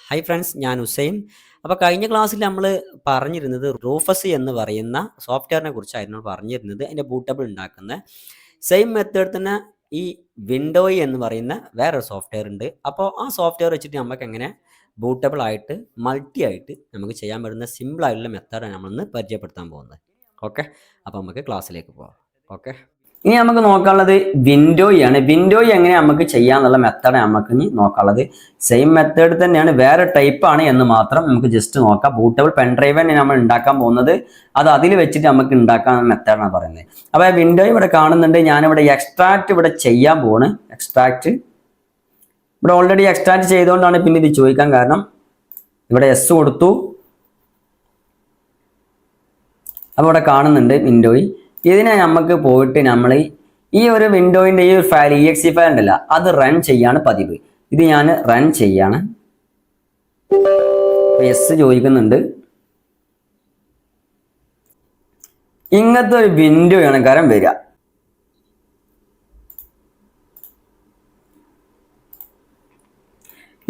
Hi friends, ഞാൻ ഹുസൈൻ. അപ്പോൾ കഴിഞ്ഞ ക്ലാസ്സിൽ നമ്മൾ പറഞ്ഞിരുന്നത് റൂഫസ് എന്ന് പറയുന്ന സോഫ്റ്റ്വെയറിനെ കുറിച്ചായിരുന്നു പറഞ്ഞിരുന്നത്. അതിൻ്റെ ബൂട്ടബിൾ ഉണ്ടാക്കുന്ന സെയിം മെത്തേഡ് തന്നെ ഈ വിൻഡോയ് എന്ന് പറയുന്ന വേറൊരു സോഫ്റ്റ്വെയർ ഉണ്ട്. അപ്പോൾ ആ സോഫ്റ്റ്വെയർ വെച്ചിട്ട് നമുക്ക് എങ്ങനെ ബൂട്ടബിൾ ആയിട്ട് മൾട്ടി ആയിട്ട് നമുക്ക് ചെയ്യാൻ പറ്റുന്ന സിമ്പിളായിട്ടുള്ള മെത്തേഡാണ് നമ്മളിന്ന് പരിചയപ്പെടുത്താൻ പോകുന്നത്. ഓക്കെ, അപ്പോൾ നമുക്ക് ക്ലാസ്സിലേക്ക് പോകാം. ഓക്കെ, ഇനി നമുക്ക് നോക്കാനുള്ളത് വിൻഡോയാണ്. വിൻഡോയ് എങ്ങനെ നമുക്ക് ചെയ്യാന്നുള്ള മെത്തേഡ് നമുക്ക് ഇനി നോക്കാനുള്ളത്. സെയിം മെത്തേഡ് തന്നെയാണ്, വേറെ ടൈപ്പാണ് എന്ന് മാത്രം നമുക്ക് ജസ്റ്റ് നോക്കാം. ബൂട്ടബിൾ പെൻഡ്രൈവ് തന്നെ നമ്മൾ ഉണ്ടാക്കാൻ പോകുന്നത്, അത് അതിൽ വെച്ചിട്ട് നമുക്ക് ഉണ്ടാക്കാൻ മെത്തേഡാണ് പറയുന്നത്. അപ്പോൾ വിൻഡോയ് ഇവിടെ കാണുന്നുണ്ട്. ഞാനിവിടെ എക്സ്ട്രാക്ട് ഇവിടെ ചെയ്യാൻ പോവാണ്. എക്സ്ട്രാക്ട് ഇവിടെ ഓൾറെഡി എക്സ്ട്രാക്ട് ചെയ്തുകൊണ്ടാണ് പിന്നെ ഇത് ചോദിക്കാൻ കാരണം. ഇവിടെ എസ് കൊടുത്തു. അപ്പോൾ ഇവിടെ കാണുന്നുണ്ട് വിൻഡോയ്. ഇതിനെ നമുക്ക് പോയിട്ട് നമ്മൾ ഈ ഒരു വിൻഡോയിൻ്റെ ഈ ഒരു ഫയൽ exe ഫയൽ ഉണ്ടല്ല, അത് റൺ ചെയ്യാണ് പതിവ്. ഇത് ഞാൻ റൺ ചെയ്യാണ്. എസ് ചോദിക്കുന്നുണ്ട്. ഇങ്ങനത്തെ ഒരു വിൻഡോ ആണ് കാരണം വരിക.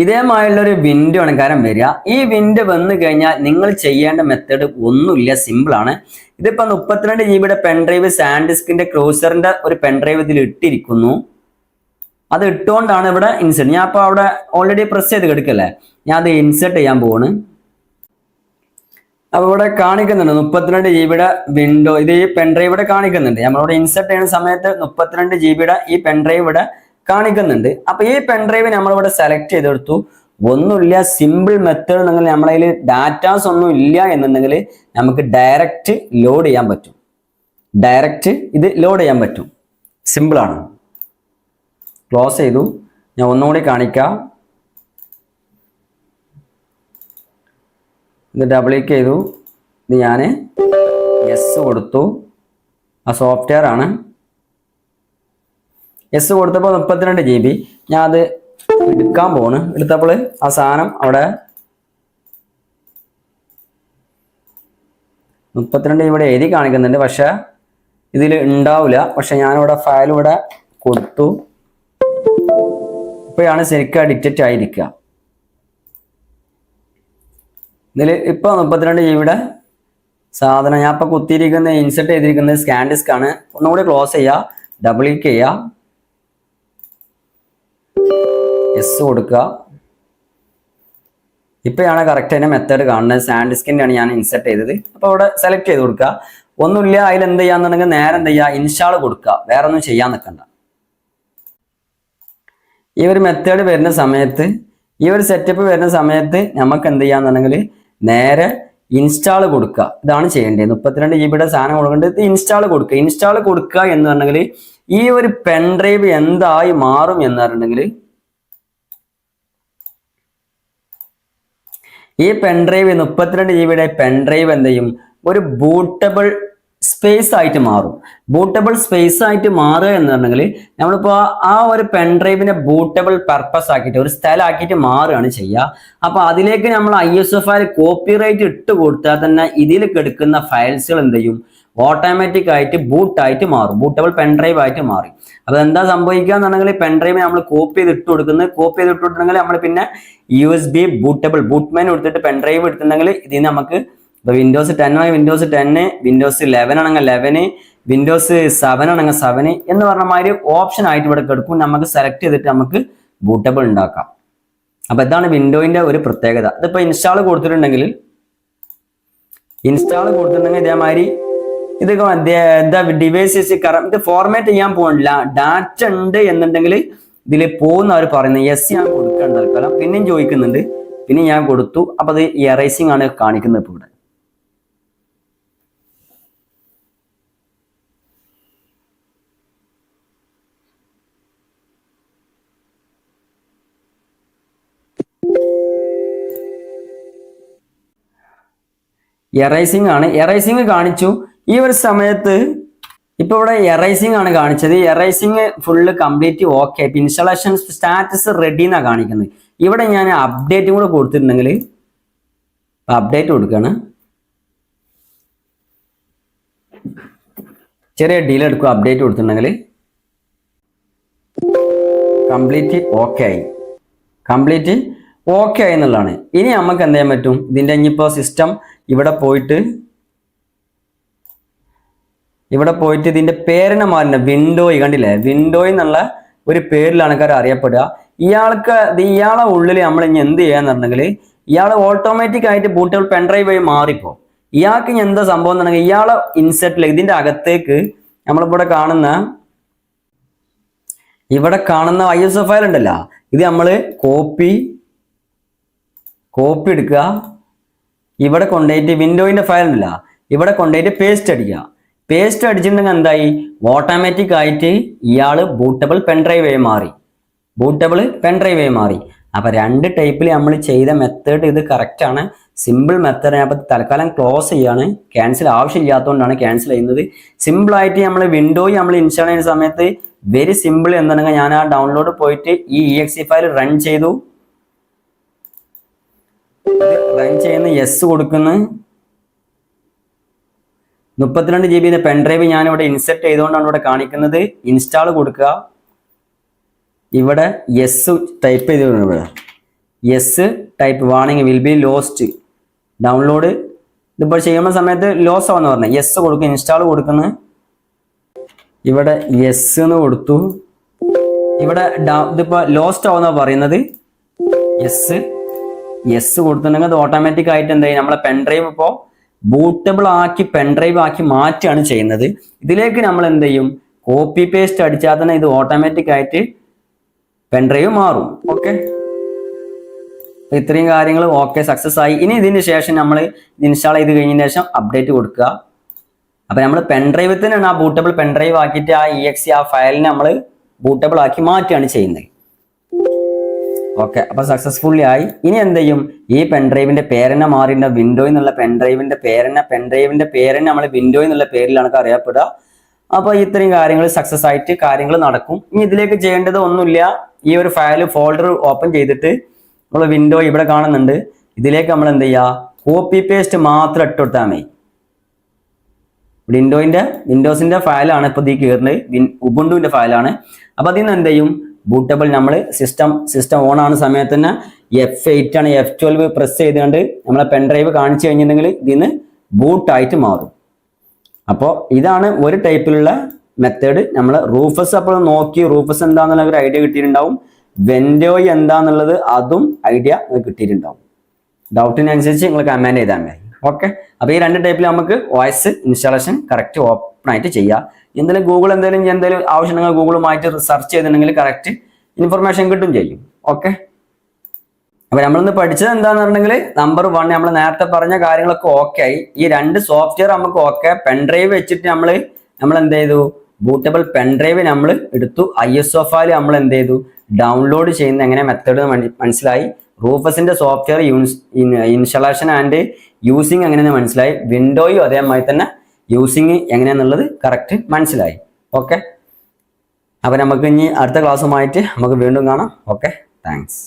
ഇതേമായുള്ള ഒരു വിൻഡോ ആണ് കാരണം വരിക. ഈ വിൻഡോ വന്നു കഴിഞ്ഞാൽ നിങ്ങൾ ചെയ്യേണ്ട മെത്തേഡ് ഒന്നുമില്ല, സിമ്പിളാണ്. ഇതിപ്പോൾ 32 GB പെൻഡ്രൈവ് സാൻഡിസ്കിന്റെ ക്രൂസറിന്റെ ഒരു പെൻഡ്രൈവ് ഇതിൽ ഇട്ടിരിക്കുന്നു. അത് ഇട്ടുകൊണ്ടാണ് ഇവിടെ ഇൻസെർട്ട്. ഞാൻ അപ്പോൾ അവിടെ ഓൾറെഡി പ്രസ് ചെയ്ത് കിടക്കല്ലേ, ഞാൻ അത് ഇൻസെർട്ട് ചെയ്യാൻ പോവാണ്. അപ്പോൾ ഇവിടെ കാണിക്കുന്നുണ്ട് 32 GB വിൻഡോ. ഇത് ഈ പെൻഡ്രൈവ് ഇവിടെ കാണിക്കുന്നുണ്ട്. നമ്മളിവിടെ ഇൻസെർട്ട് ചെയ്യുന്ന സമയത്ത് 32 GB ഈ പെൻഡ്രൈവ് ഇവിടെ കാണിക്കുന്നുണ്ട്. അപ്പൊ ഈ പെൻഡ്രൈവ് നമ്മളിവിടെ സെലക്ട് ചെയ്തെടുത്തു. ഒന്നുമില്ല, സിമ്പിൾ മെത്തേഡ്. നിങ്ങൾ നമ്മളതിൽ ഡാറ്റാസ് ഒന്നും ഇല്ല എന്നുണ്ടെങ്കിൽ നമുക്ക് ഡയറക്റ്റ് ലോഡ് ചെയ്യാൻ പറ്റും. ഡയറക്റ്റ് ഇത് ലോഡ് ചെയ്യാൻ പറ്റും. സിമ്പിളാണ്. ക്ലോസ് ചെയ്തു. ഞാൻ ഒന്നുകൂടി കാണിക്കാം. ഇത് ഡബിൾ ക്ലിക്ക് ചെയ്തു. ഇത് ഞാൻ യെസ് കൊടുത്തു. ആ സോഫ്റ്റ്വെയർ ആണ്. എസ് കൊടുത്തപ്പോൾ 32 GB. ഞാൻ അത് എടുക്കാൻ പോണ്. എടുത്തപ്പോൾ ആ സാധനം അവിടെ 32 ഇവിടെ എഴുതി കാണിക്കുന്നുണ്ട്, പക്ഷെ ഇതിൽ ഉണ്ടാവില്ല. പക്ഷെ ഞാനിവിടെ ഫയൽ ഇവിടെ കൊടുത്തു. ഇപ്പോഴാണ് ശരിക്കും ഡിറ്റക്റ്റ് ആയിരിക്കുക. ഇതിൽ ഇപ്പോൾ 32 GB സാധനം ഞാൻ ഇപ്പോൾ കുത്തിയിരിക്കുന്ന ഇൻസെർട്ട് ചെയ്തിരിക്കുന്നത് സ്കാൻഡിസ്ക് ആണ്. ഒന്നുകൂടി ക്ലോസ് ചെയ്യുക, ഡബിൾ ക്ലിക്ക് ചെയ്യുക, എസ് കൊടുക്കുക. ഇപ്പോഴാണ് കറക്റ്റ് അതിൻ്റെ മെത്തേഡ് കാണുന്നത്. സാൻഡിസ്കിൻ്റെ ആണ് ഞാൻ ഇൻസെർട്ട് ചെയ്തത്. അപ്പോൾ അവിടെ സെലക്ട് ചെയ്ത് കൊടുക്കുക. ഒന്നുമില്ല, അതിൽ എന്ത് ചെയ്യാന്നുണ്ടെങ്കിൽ നേരെ എന്ത് ചെയ്യുക, ഇൻസ്റ്റാൾ കൊടുക്കുക. വേറെ ഒന്നും ചെയ്യാൻ നിൽക്കണ്ട. ഈ ഒരു മെത്തേഡ് വരുന്ന സമയത്ത്, ഈ ഒരു സെറ്റപ്പ് വരുന്ന സമയത്ത് നമുക്ക് എന്ത് ചെയ്യാന്നുണ്ടെങ്കിൽ നേരെ ഇൻസ്റ്റാൾ കൊടുക്കുക. ഇതാണ് ചെയ്യേണ്ടത്. 32 GB സാധനം കൊടുക്കേണ്ടത് ഇൻസ്റ്റാൾ കൊടുക്കുക. ഇൻസ്റ്റാൾ കൊടുക്കുക എന്ന് പറഞ്ഞെങ്കിൽ ഈ ഒരു പെൻഡ്രൈവ് എന്തായി മാറും എന്ന് പറഞ്ഞിട്ടുണ്ടെങ്കിൽ, ഈ പെൻഡ്രൈവ് 32 GB പെൻഡ്രൈവ് എന്ത് ചെയ്യും, ഒരു ബൂട്ടബിൾ സ്പേസ് ആയിട്ട് മാറും. ബൂട്ടബിൾ സ്പേസ് ആയിട്ട് മാറുക എന്ന് പറഞ്ഞെങ്കിൽ നമ്മളിപ്പോൾ ആ ഒരു പെൻഡ്രൈവിനെ ബൂട്ടബിൾ പർപ്പസ് ആക്കിയിട്ട് ഒരു സ്ഥലമാക്കിയിട്ട് മാറുകയാണ് ചെയ്യുക. അപ്പോൾ അതിലേക്ക് നമ്മൾ ISO ഫയൽ കോപ്പിറൈറ്റ് ഇട്ട് കൊടുത്താൽ തന്നെ ഇതിൽ കിടക്കുന്ന ഫയൽസുകൾ എന്ത് ചെയ്യും, ഓട്ടോമാറ്റിക് ആയിട്ട് ബൂട്ടായിട്ട് മാറും. ബൂട്ടബിൾ പെൻഡ്രൈവ് ആയിട്ട് മാറി. അപ്പോൾ എന്താ സംഭവിക്കുക എന്നുണ്ടെങ്കിൽ പെൻഡ്രൈവ് നമ്മൾ കോപ്പി ചെയ്ത് ഇട്ട് കൊടുക്കുന്നത്, കോപ്പി ചെയ്ത് ഇട്ടുണ്ടെങ്കിൽ നമ്മൾ പിന്നെ USB ബൂട്ടബിൾ ബൂട്ട്മാൻ എടുത്തിട്ട് പെൻഡ്രൈവ് എടുത്തിട്ടുണ്ടെങ്കിൽ ഇതിന് നമുക്ക് ഇപ്പോൾ വിൻഡോസ് 10 ആണെങ്കിൽ വിൻഡോസ് 10, വിൻഡോസ് 11 ആണെങ്കിൽ 11, വിൻഡോസ് 7 ആണെങ്കിൽ 7 എന്ന് പറഞ്ഞ മാതിരി ഓപ്ഷൻ ആയിട്ട് ഇവിടെ കിടക്കും. നമുക്ക് സെലക്ട് ചെയ്തിട്ട് നമുക്ക് ബൂട്ടബിൾ ഉണ്ടാക്കാം. അപ്പോൾ ഇതാണ് വിൻഡോയിൻ്റെ ഒരു പ്രത്യേകത. ഇതിപ്പോൾ ഇൻസ്റ്റാൾ കൊടുത്തിട്ടുണ്ടെങ്കിൽ ഇതേമാതിരി ഇത് എന്താ ഡിവൈസസ് ഇത് ഫോർമാറ്റ് ചെയ്യാൻ പോകണില്ല. ഡാറ്റ ഉണ്ട് എന്നുണ്ടെങ്കിൽ ഇതിൽ പോകുന്ന അവർ പറയുന്നത് യെസ് ഞാൻ കൊടുക്കേണ്ട തൽക്കാലം. പിന്നെയും ചോദിക്കുന്നുണ്ട്, പിന്നെ ഞാൻ കൊടുത്തു. അപ്പോൾ അത് എറൈസിങ് ആണ് കാണിക്കുന്നത്. ഇപ്പോൾ ഇവിടെ എറൈസിങ് ആണ്. എറൈസിങ് കാണിച്ചു. ഈ ഒരു സമയത്ത് ഇപ്പൊ ഇവിടെ എറൈസിങ് ആണ് കാണിച്ചത്. Arising full complete okay. Installation status ready എന്നാണ് കാണിക്കുന്നത്. ഇവിടെ ഞാൻ അപ്ഡേറ്റും കൂടെ കൊടുത്തിട്ടുണ്ടെങ്കിൽ അപ്ഡേറ്റ് കൊടുക്കുകയാണ്. ചെറിയ ഡീൽ എടുക്കും. അപ്ഡേറ്റ് കൊടുത്തിട്ടുണ്ടെങ്കിൽ കംപ്ലീറ്റ് ഓക്കെ ആയി. കംപ്ലീറ്റ് ഓക്കെ ആയി എന്നുള്ളതാണ്. ഇനി നമുക്ക് എന്ത് ചെയ്യാൻ പറ്റും, ഇതിന്റെ ഇനിയിപ്പോൾ സിസ്റ്റം ഇവിടെ പോയിട്ട് ഇതിന്റെ പേരിനെ മാറില്ല, വിൻഡോയ് കണ്ടില്ലേ, വിൻഡോയ് എന്നുള്ള ഒരു പേരിലാണ് അറിയപ്പെടുക. ഇയാളെ ഉള്ളിൽ നമ്മൾ ഇനി എന്ത് ചെയ്യാന്നുണ്ടെങ്കിൽ ഇയാൾ ഓട്ടോമാറ്റിക് ആയിട്ട് ബൂട്ടബിൾ പെൻഡ്രൈവ് വഴി മാറിപ്പോ. ഇയാൾക്ക് ഇനി എന്താ സംഭവം എന്നുണ്ടെങ്കിൽ ഇയാളെ ഇൻസെർട്ടിൽ ഇതിന്റെ അകത്തേക്ക് നമ്മളിവിടെ കാണുന്ന ISO ഫയൽ ഉണ്ടല്ലോ, ഇത് നമ്മൾ കോപ്പി എടുക്കുക, ഇവിടെ കൊണ്ടുപോയിട്ട് വിൻഡോയിന്റെ ഫയൽ ഉണ്ടല്ലോ ഇവിടെ കൊണ്ടുപോയിട്ട് പേസ്റ്റ് അടിക്കുക. പേസ്റ്റ് അടിച്ചിട്ടുണ്ടെങ്കിൽ എന്തായി, ഓട്ടോമാറ്റിക് ആയിട്ട് ഇയാള് ബൂട്ടബിൾ പെൻഡ്രൈവ് ആയി മാറി. അപ്പൊ രണ്ട് ടൈപ്പിൽ നമ്മൾ ചെയ്ത മെത്തേഡ് ഇത് കറക്റ്റ് ആണ്, സിമ്പിൾ മെത്തേഡ്. ഞാൻ അപ്പോൾ തൽക്കാലം ക്ലോസ് ചെയ്യാണ്, ക്യാൻസൽ ആവശ്യമില്ലാത്തതുകൊണ്ടാണ് ക്യാൻസൽ ചെയ്യുന്നത്. സിമ്പിൾ ആയിട്ട് നമ്മൾ വിൻഡോയിൽ നമ്മൾ ഇൻസ്റ്റാൾ ചെയ്യുന്ന സമയത്ത് വെരി സിമ്പിൾ എന്താണെങ്കിൽ ഞാൻ ആ ഡൗൺലോഡ് പോയിട്ട് ഈ exe ഫയൽ റൺ ചെയ്യുന്ന യെസ് കൊടുക്കുന്നു. 32 GB പെൻഡ്രൈവ് ഞാൻ ഇവിടെ ഇൻസെർട്ട് ചെയ്തുകൊണ്ടാണ് ഇവിടെ കാണിക്കുന്നത്. ഇൻസ്റ്റാൾ കൊടുക്കുക, ഇവിടെ യെസ് ടൈപ്പ് ചെയ്ത് yes type warning will be lost download. ഇതിപ്പോൾ ചെയ്യുന്ന സമയത്ത് ലോസ് ആവുമെന്ന് പറഞ്ഞത് യെസ് കൊടുക്കുക, ഇൻസ്റ്റാൾ കൊടുക്കുന്നു. ഇവിടെ യെസ് എന്ന് കൊടുത്തു, ഇവിടെ ഇതിപ്പോൾ ലോസ്റ്റ് ആവുന്ന പറയുന്നത് യെസ് കൊടുത്തിട്ടുണ്ടെങ്കിൽ അത് ഓട്ടോമാറ്റിക് ആയിട്ട് എന്താ നമ്മളെ പെൻഡ്രൈവ് ഇപ്പോൾ ബൂട്ടബിൾ ആക്കി പെൻഡ്രൈവ് ആക്കി മാറ്റുകയാണ് ചെയ്യുന്നത്. ഇതിലേക്ക് നമ്മൾ എന്ത് ചെയ്യും, കോപ്പി പേസ്റ്റ് അടിച്ചാൽ തന്നെ ഇത് ഓട്ടോമാറ്റിക് ആയിട്ട് പെൻഡ്രൈവ് മാറും. ഓക്കെ, ഇത്രയും കാര്യങ്ങൾ ഓക്കെ സക്സസ് ആയി. ഇനി ഇതിന് ശേഷം നമ്മൾ ഇൻസ്റ്റാൾ ചെയ്ത് കഴിഞ്ഞതിന് ശേഷം അപ്ഡേറ്റ് കൊടുക്കുക. അപ്പൊ നമ്മൾ പെൻഡ്രൈവ് തന്നെയാണ് ആ ബൂട്ടബിൾ പെൻഡ്രൈവ് ആക്കിയിട്ട് ആ exe ആ ഫയലിനെ നമ്മൾ ബൂട്ടബിൾ ആക്കി മാറ്റുകയാണ് ചെയ്യുന്നത്. ഓക്കെ, അപ്പൊ സക്സസ്ഫുള്ളി ആയി. ഇനി എന്ത് ചെയ്യും, ഈ പെൻഡ്രൈവിന്റെ പേരെന്നെ മാറിയിട്ട് വിൻഡോയിൽ നിന്നുള്ള പെൻഡ്രൈവിന്റെ പേരെന്നെ നമ്മൾ വിൻഡോയിൽ നിന്നുള്ള പേരിലാണ് അറിയപ്പെടുക. അപ്പൊ ഇത്രയും കാര്യങ്ങൾ സക്സസ് ആയിട്ട് കാര്യങ്ങൾ നടക്കും. ഇനി ഇതിലേക്ക് ചെയ്യേണ്ടത് ഒന്നുമില്ല, ഈ ഒരു ഫയൽ ഫോൾഡർ ഓപ്പൺ ചെയ്തിട്ട് നമ്മൾ വിൻഡോ ഇവിടെ കാണുന്നുണ്ട്, ഇതിലേക്ക് നമ്മൾ എന്ത് ചെയ്യുക, കോപ്പി പേസ്റ്റ് മാത്രം ഇട്ട് കൊടുത്താൽ മതി. വിൻഡോസിന്റെ ഫയലാണ് ഇപ്പൊ ഈ കയറുന്നത്, ഉബുണ്ടുവിന്റെ ഫയലാണ്. അപ്പൊ അതിൽ നിന്ന് എന്ത് ചെയ്യും, ബൂട്ടബിൾ നമ്മൾ സിസ്റ്റം ഓൺ ആവുന്ന സമയത്ത് തന്നെ F8 ആണ്, F12 പ്രസ് ചെയ്തുകൊണ്ട് നമ്മളെ പെൻഡ്രൈവ് കാണിച്ചു കഴിഞ്ഞിട്ടുണ്ടെങ്കിൽ ഇതിന്ന് ബൂട്ടായിട്ട് മാറും. അപ്പോൾ ഇതാണ് ഒരു ടൈപ്പിലുള്ള മെത്തേഡ്. നമ്മൾ റൂഫസ് അപ്പോൾ നോക്കി റൂഫസ് എന്താന്നുള്ള ഒരു ഐഡിയ കിട്ടിയിട്ടുണ്ടാവും, വെൻഡോയ് എന്താന്നുള്ളത് അതും ഐഡിയ കിട്ടിയിട്ടുണ്ടാവും. ഡൗട്ടിനനുസരിച്ച് നിങ്ങൾ കമാൻഡ് ചെയ്താൽ മതി. ഓക്കെ, അപ്പോൾ ഈ രണ്ട് ടൈപ്പിൽ നമുക്ക് വോയിസ് ഇൻസ്റ്റാളേഷൻ കറക്റ്റ് ഓപ്പൺ ആയിട്ട് ചെയ്യാം. എന്തെങ്കിലും ആവശ്യമുണ്ടെങ്കിൽ ഗൂഗിളുമായിട്ട് സെർച്ച് ചെയ്തിട്ടുണ്ടെങ്കിൽ കറക്റ്റ് ഇൻഫർമേഷൻ കിട്ടും ചെയ്യും. ഓക്കെ, അപ്പൊ നമ്മളിന്ന് പഠിച്ചത് എന്താന്ന് പറഞ്ഞെങ്കിൽ നമ്പർ 1 നമ്മൾ നേരത്തെ പറഞ്ഞ കാര്യങ്ങളൊക്കെ ഓക്കെ ആയി. ഈ രണ്ട് സോഫ്റ്റ്വെയർ നമുക്ക് ഓക്കെ, പെൻഡ്രൈവ് വെച്ചിട്ട് നമ്മൾ എന്ത് ചെയ്തു, ബൂട്ടബിൾ പെൻഡ്രൈവ് നമ്മൾ എടുത്തു, ISO ഫയൽ നമ്മൾ എന്ത് ചെയ്തു ഡൗൺലോഡ് ചെയ്യുന്ന എങ്ങനെ മെത്തേഡ് മനസ്സിലായി, റൂഫസിന്റെ സോഫ്റ്റ്വെയർ ഇൻസ്റ്റാളേഷൻ ആൻഡ് യൂസിങ് എങ്ങനെയെന്ന് മനസ്സിലായി, വിൻഡോയും അതേമാതിരി തന്നെ യൂസിങ് എങ്ങനെയാന്നുള്ളത് കറക്റ്റ് മനസ്സിലായി. ഓക്കെ, അപ്പൊ നമുക്ക് ഇനി അടുത്ത ക്ലാസ്സുമായിട്ട് നമുക്ക് വീണ്ടും കാണാം. Okay, thanks.